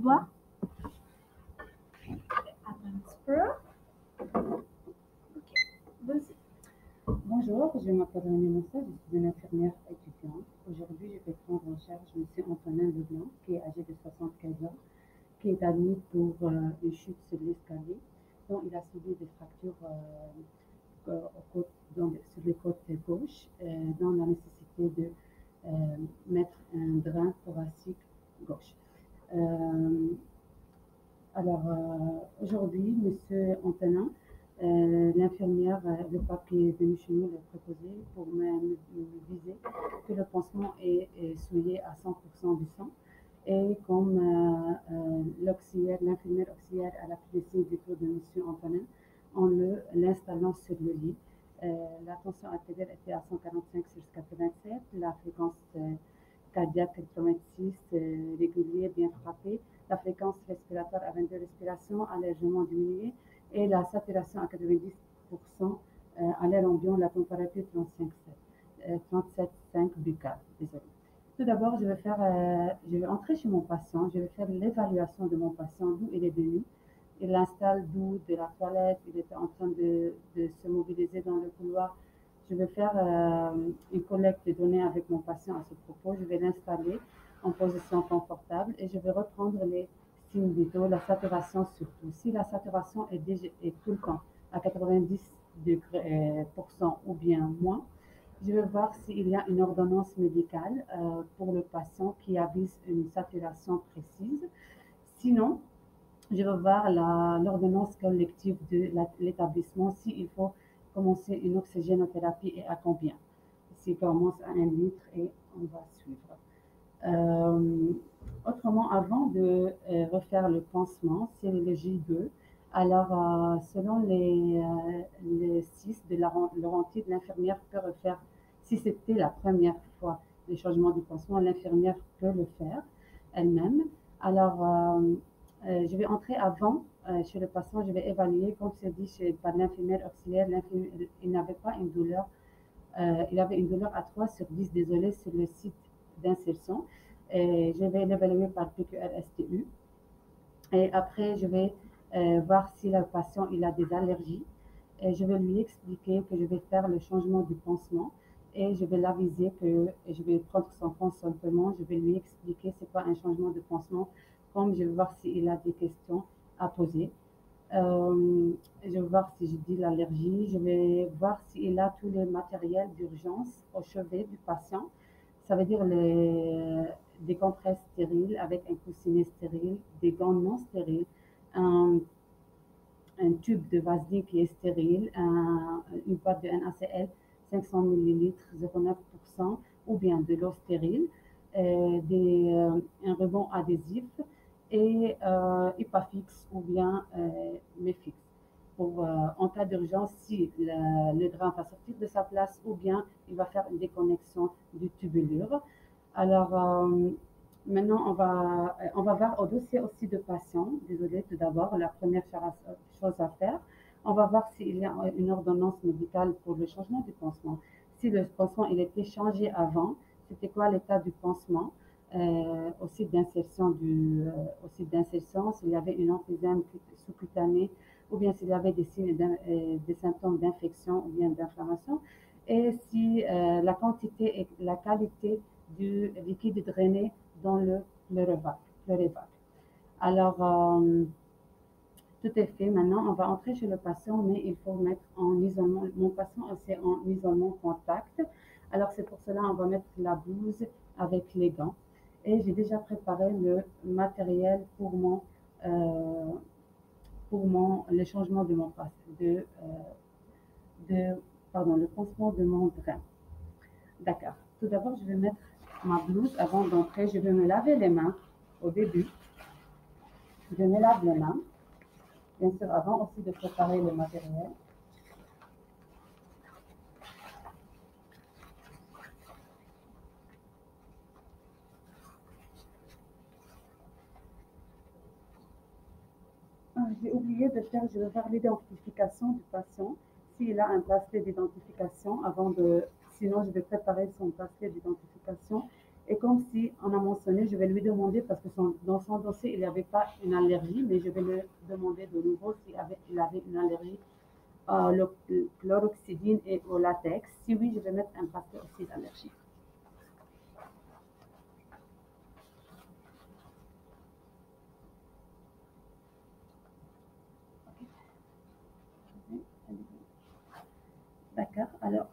toi? Attends un petit peu. Ok, vas-y. Bonjour, je m'appelle Rami Moussa, je suis une infirmière étudiante. Aujourd'hui, je vais prendre en charge M. Antonin Leblanc, qui est âgé de 75 ans, qui est admis pour une chute sur l'escalier, dont il a subi des fractures sur les côtes gauche, dont la nécessité de mettre un drain thoracique gauche. Euh, Aujourd'hui, Monsieur Antonin, l'infirmière, le papier est venu chez nous le proposer pour me viser que le pansement est souillé à 100% du sang. Et comme l'infirmière auxiliaire a la prise du tour de Monsieur Antonin, en l'installant sur le lit, la tension artérielle était à 145 sur 87, la fréquence cardiaque 86 régulier, bien frappé, la fréquence respiratoire à 22 respirations a légèrement diminué et la saturation à 90% à l'air ambiant, la température 37,5 buccal. Désolé. Tout d'abord, je vais entrer chez mon patient, je vais faire l'évaluation de mon patient, d'où il est venu. Il l'installe d'où de la toilette, il était en train de se mobiliser dans le couloir. Je vais faire une collecte de données avec mon patient à ce propos. Je vais l'installer en position confortable et je vais reprendre les signes vitaux, la saturation surtout. Si la saturation est tout le temps à 90% ou bien moins, je vais voir s'il y a une ordonnance médicale pour le patient qui avise une saturation précise. Sinon, je vais voir l'ordonnance collective de l'établissement s'il faut commencer une oxygénothérapie et à combien. S'il commence à 1 litre et on va suivre. Euh, Autrement, avant de refaire le pansement, c'est le J2. Alors, selon les 6 de la warranty, l'infirmière peut refaire, si c'était la première fois le changement du pansement, l'infirmière peut le faire elle-même. Alors, je vais entrer avant chez le patient, je vais évaluer, comme c'est dit par l'infirmière auxiliaire, il n'avait pas une douleur, il avait une douleur à 3 sur 10, désolé, sur le site d'insertion. Et je vais l'évaluer par PQR-STU. Et après, je vais voir si le patient il a des allergies. Et je vais lui expliquer que je vais faire le changement du pansement et je vais l'aviser que je vais prendre son consentement. Je vais lui expliquer c'est quoi un changement de pansement, comme je vais voir s'il a des questions à poser. Je vais voir si je dis l'allergie. Je vais voir s'il a tous les matériels d'urgence au chevet du patient. Ça veut dire des compresses stériles avec un coussinet stérile, des gants non stériles, un, un tube de Vaseline qui est stérile, une boîte de NaCl 500 ml 0,9% ou bien de l'eau stérile, un ruban adhésif et Ipafix ou bien Mefix. En cas d'urgence, si le drain va sortir de sa place ou bien il va faire une déconnexion du tubulure. Alors, maintenant, on va voir au dossier aussi de patient. Désolé, tout d'abord, la première chose à faire, on va voir s'il y a une ordonnance médicale pour le changement du pansement. Si le pansement il était changé avant, c'était quoi l'état du pansement au site d'insertion s'il y avait une emphysème sous-cutanée ou bien s'il y avait des signes des symptômes d'infection ou bien d'inflammation et si la quantité et la qualité du liquide drainé dans le pleurévac. Alors, tout est fait. Maintenant, on va entrer chez le patient, mais il faut mettre en isolement. Mon patient, c'est en isolement contact. Alors, c'est pour cela on va mettre la blouse avec les gants. Et j'ai déjà préparé le matériel le changement de mon patient, pardon, le pansement de mon drain. D'accord. Tout d'abord, je vais mettre ma blouse avant d'entrer. Je vais me laver les mains au début. Je me lave les mains. Bien sûr, avant aussi de préparer le matériel. J'ai oublié je vais faire l'identification du patient. S'il a un bracelet d'identification sinon je vais préparer son bracelet d'identification Et comme si on a mentionné, je vais lui demander, parce que dans son dossier, il n'y avait pas une allergie, mais je vais lui demander de nouveau s'il il avait une allergie au chloroxydine et au latex. Si oui, je vais mettre un papier aussi d'allergie. D'accord, alors,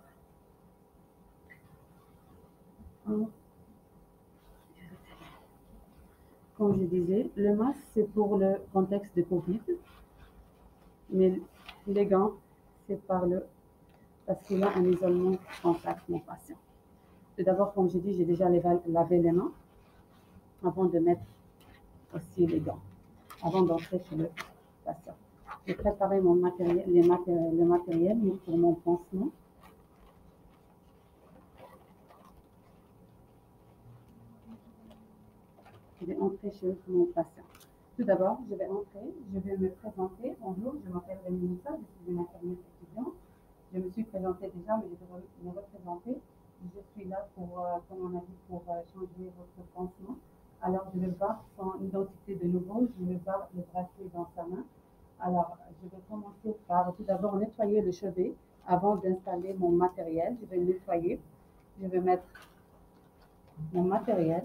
comme je disais, le masque, c'est pour le contexte de Covid, mais les gants, c'est parce qu'il y a un isolement contact mon patient. Tout d'abord, comme je dis, j'ai déjà lavé les mains avant de mettre aussi les gants, avant d'entrer chez le patient. J'ai préparé mon matériel, le matériel pour mon pansement. Je vais entrer chez mon patient. Tout d'abord, je vais entrer, je vais me présenter. Bonjour, je m'appelle Rémi, je suis une infirmière étudiante. Je me suis présentée déjà, mais je vais me représenter. Je suis là pour, comme on a dit, pour changer votre pansement. Alors, je vais voir son identité de nouveau. Je vais voir le bracelet dans sa main. Alors, je vais commencer par tout d'abord nettoyer le chevet avant d'installer mon matériel. Je vais le nettoyer. Je vais mettre mon matériel.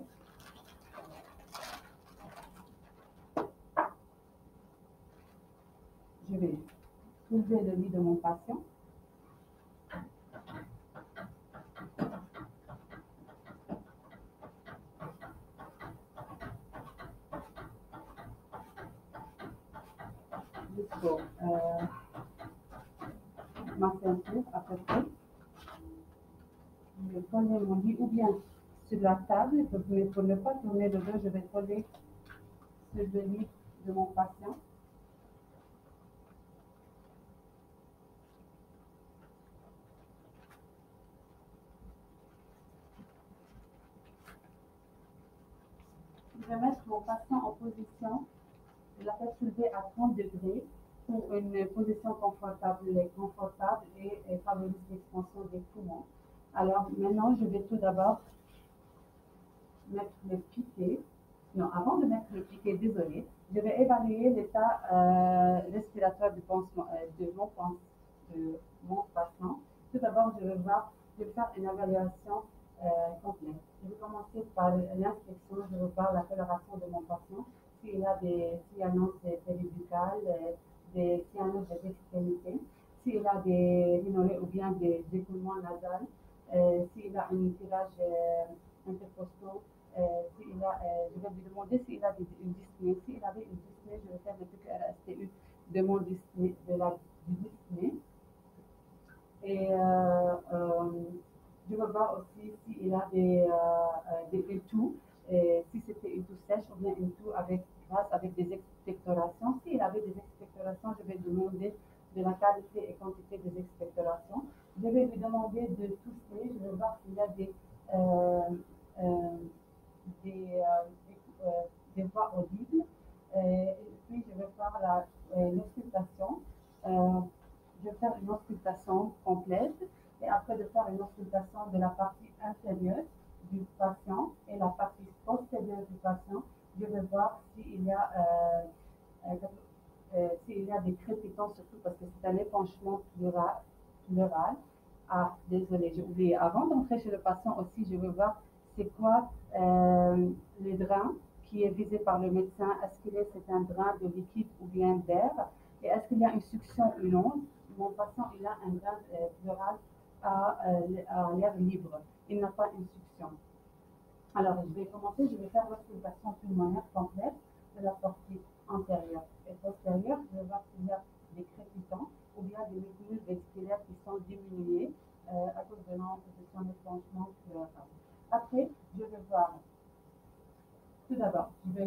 Je vais soulever le lit de mon patient. Jusqu'au ma ceinture à peu près. Je vais coller mon lit ou bien sur la table, mais pour ne pas tourner le dos, je vais coller sur le lit de mon patient. Je vais mettre mon patient en position de la tête soulevée à 30 degrés pour une position confortable et favorise l'expansion des poumons. Alors maintenant, je vais tout d'abord mettre le piquet. Non, avant de mettre le piquet, désolé, je vais évaluer l'état respiratoire de mon patient. Tout d'abord, je vais faire une évaluation complète. Je vais commencer par l'inspection, je vais voir la coloration de mon patient, s'il a des cyanoses péribuccales, des cyanoses des extrémités, s'il a des rhinolées ou bien des écoulements nasales, s'il a un tirage intercostaux, je vais lui demander s'il a une dyspnée. S'il avait une dyspnée, je vais faire le PQRSTU de mon dyspnée, du dyspnée. Et je vais voir aussi s'il a des étous, si c'était une toux sèche ou bien une toux avec des expectorations. S'il avait des expectorations, je vais demander de la qualité et quantité des expectorations. Je vais lui demander de tousser, je vais voir s'il y a euh, euh, des, des voix audibles. Et puis, je vais faire l'auscultation. Je vais faire une auscultation complète et après de faire une auscultation de la partie inférieure du patient et la partie postérieure du patient, je vais voir s'il y a s'il y a des crépitants, surtout parce que c'est un épanchement pleural. Ah, désolé, j'ai oublié. Avant d'entrer chez le patient aussi, je vais voir c'est quoi le drain qui est visé par le médecin. Est-ce que c'est un drain de liquide ou bien d'air? Et est-ce qu'il y a une succion ou non? Mon patient, il a un drain pleural à l'air libre. Il n'a pas une succion. Alors, je vais commencer, je vais faire l'auscultation pulmonaire complète de la partie antérieure et postérieure. Je vais voir s'il y a des crépitants ou bien des muscles vasculaires qui sont diminués à cause de non-position de flanchement pleural. Après, je vais voir, tout d'abord, je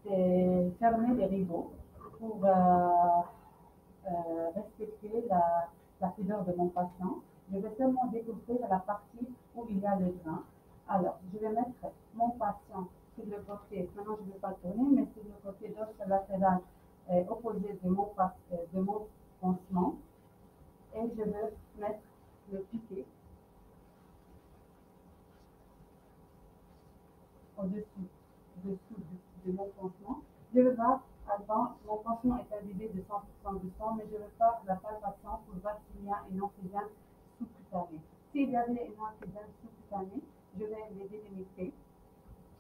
vais fermer les rideaux pour respecter la pudeur de mon patient. Je vais seulement découvrir la partie où il y a le drain. Alors, je vais mettre mon patient sur le côté, maintenant je ne vais pas tourner, mais sur le côté dorsolatéral opposé de mon pansement. Et je vais mettre le piquet. Je vais voir, avant, mon pansement est imbibé de 100% du sang, mais je vais faire la palpation pour voir s'il y a une emphysème sous-cutanée. S'il y avait une emphysème sous-cutanée, je vais les délimiter.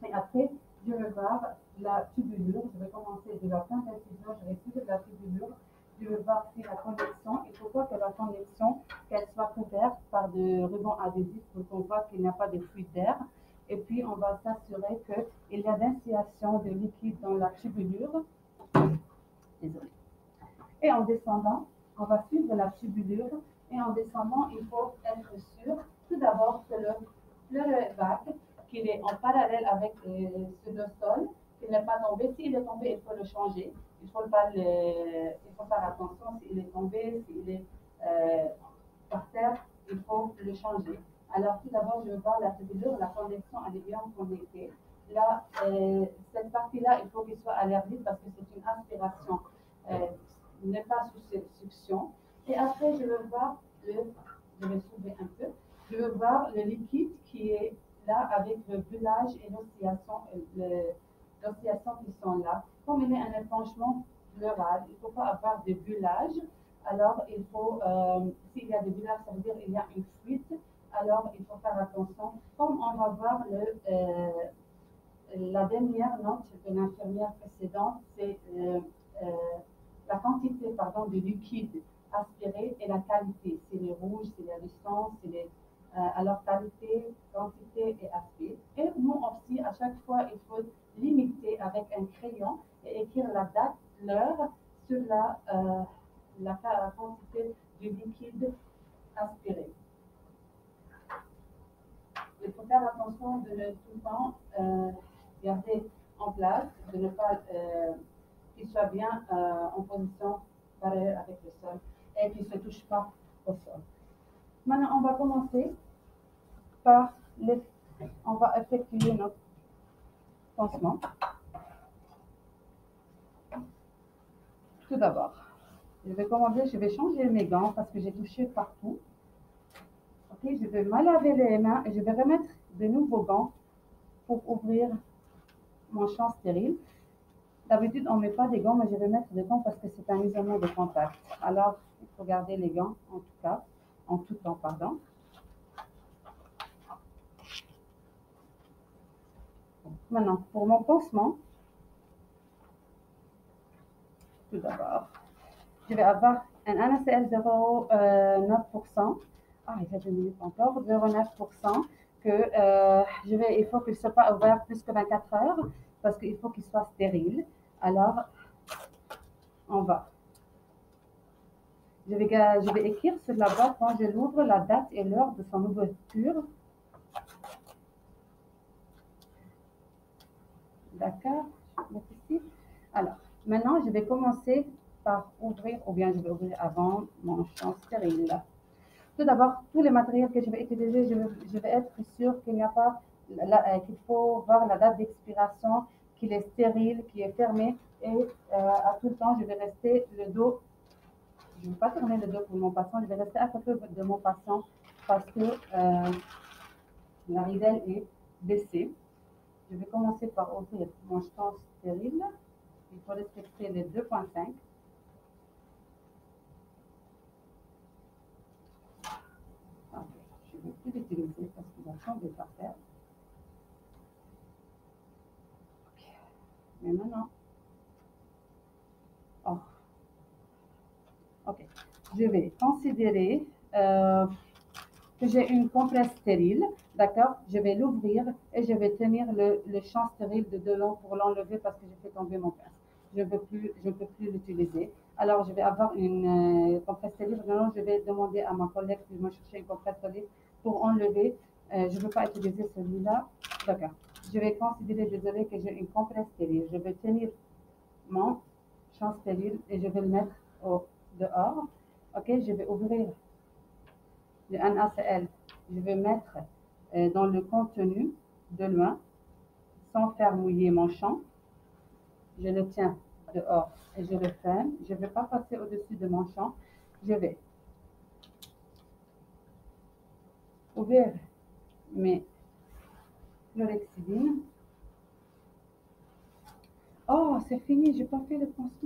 Et après, je vais voir la tubulure. Je vais commencer de la fin d'incision, je vais suivre la tubulure. Je vais voir si la connexion, il faut pas que la connexion, qu'elle soit couverte par des rubans adhésifs pour qu'on voit qu'il n'y a pas de fuite d'air. Et puis, on va s'assurer qu'il y a d'instillation de liquide dans la tubulure. Désolée. Et en descendant, on va suivre la tubulure. Et en descendant, il faut être sûr, tout d'abord, que le vague, qu'il est en parallèle avec sur le sol, qu'il n'est pas tombé. S'il est tombé, il faut le changer. Il faut faire attention s'il est tombé, s'il est par terre, il faut le changer. Alors, tout d'abord, je vais voir la tubulure, la connexion, elle est bien connectée. Là, cette partie-là, il faut qu'il soit à l'air libre parce que c'est une aspiration, n'est pas sous succion. Et après, je vais voir je vais soulever un peu, je vais voir le liquide qui est là avec le bullage et l'oscillation qui sont là. Comme il y a un épanchement pleural, il ne faut pas avoir de bullage. Alors, il faut, s'il y a des bullages, ça veut dire qu'il y a une fuite. Alors, il faut faire attention. Comme on va voir la dernière note de l'infirmière précédente, c'est la quantité pardon, de liquide aspiré et la qualité. C'est les rouges, c'est les distance, c'est les. Alors, qualité, quantité et aspect. Et nous aussi, à chaque fois, il faut limiter avec un crayon et écrire la date, l'heure sur la quantité de liquide aspiré. Il faut faire attention de ne tout le temps garder en place, de ne pas qu'il soit bien en position pareille avec le sol et qu'il ne se touche pas au sol. Maintenant, on va commencer par on va effectuer notre pansement. Tout d'abord, je vais changer mes gants parce que j'ai touché partout. Ok, je vais me laver les mains et je vais remettre de nouveaux gants pour ouvrir mon champ stérile. D'habitude, on ne met pas des gants, mais je vais mettre des gants parce que c'est un isolement de contact. Alors, il faut garder les gants en tout temps, pardon. Maintenant, pour mon pansement, tout d'abord, je vais avoir un NaCl 0,9%. Ah, il y a 2 minutes encore, 0,9%. Il faut qu'il ne soit pas ouvert plus que 24 heures parce qu'il faut qu'il soit stérile. Alors, on va. Je vais écrire sur la boîte quand je l'ouvre la date et l'heure de son ouverture. D'accord, je vais mettre ici. Alors, maintenant, je vais commencer par ouvrir, ou bien je vais ouvrir avant mon champ stérile. Tout d'abord, tous les matériels que je vais utiliser, je vais être sûr qu'il n'y a pas, qu'il faut voir la date d'expiration, qu'il est stérile, qu'il est fermé. Et à tout le temps, je vais rester le dos. Je ne vais pas tourner le dos pour mon patient, je vais rester à côté de mon patient parce que la ridelle est baissée. Je vais commencer par ouvrir mon champ stérile. Il faut respecter les 2,5. Je ne vais plus l'utiliser parce qu'il va tomber par terre. Okay. Mais maintenant, ok. Je vais considérer que j'ai une compresse stérile, d'accord? Je vais l'ouvrir et je vais tenir le champ stérile de devant pour l'enlever parce que j'ai fait tomber mon pince. Je ne peux plus l'utiliser. Alors, je vais avoir une compresse stérile. Maintenant, je vais demander à ma collègue de me chercher une compresse stérile pour enlever. Je ne veux pas utiliser celui-là. D'accord. Je vais considérer, désolé, que j'ai une compresse stérile. Je vais tenir mon champ stérile et je vais le mettre dehors. Ok, je vais ouvrir le NaCl. Je vais mettre dans le contenu de loin sans faire mouiller mon champ. Je le tiens dehors et je le ferme. Je ne vais pas passer au-dessus de mon champ. Je vais ouvrir mes chlorhexidines. Oh, c'est fini, j'ai pas fait le pansement.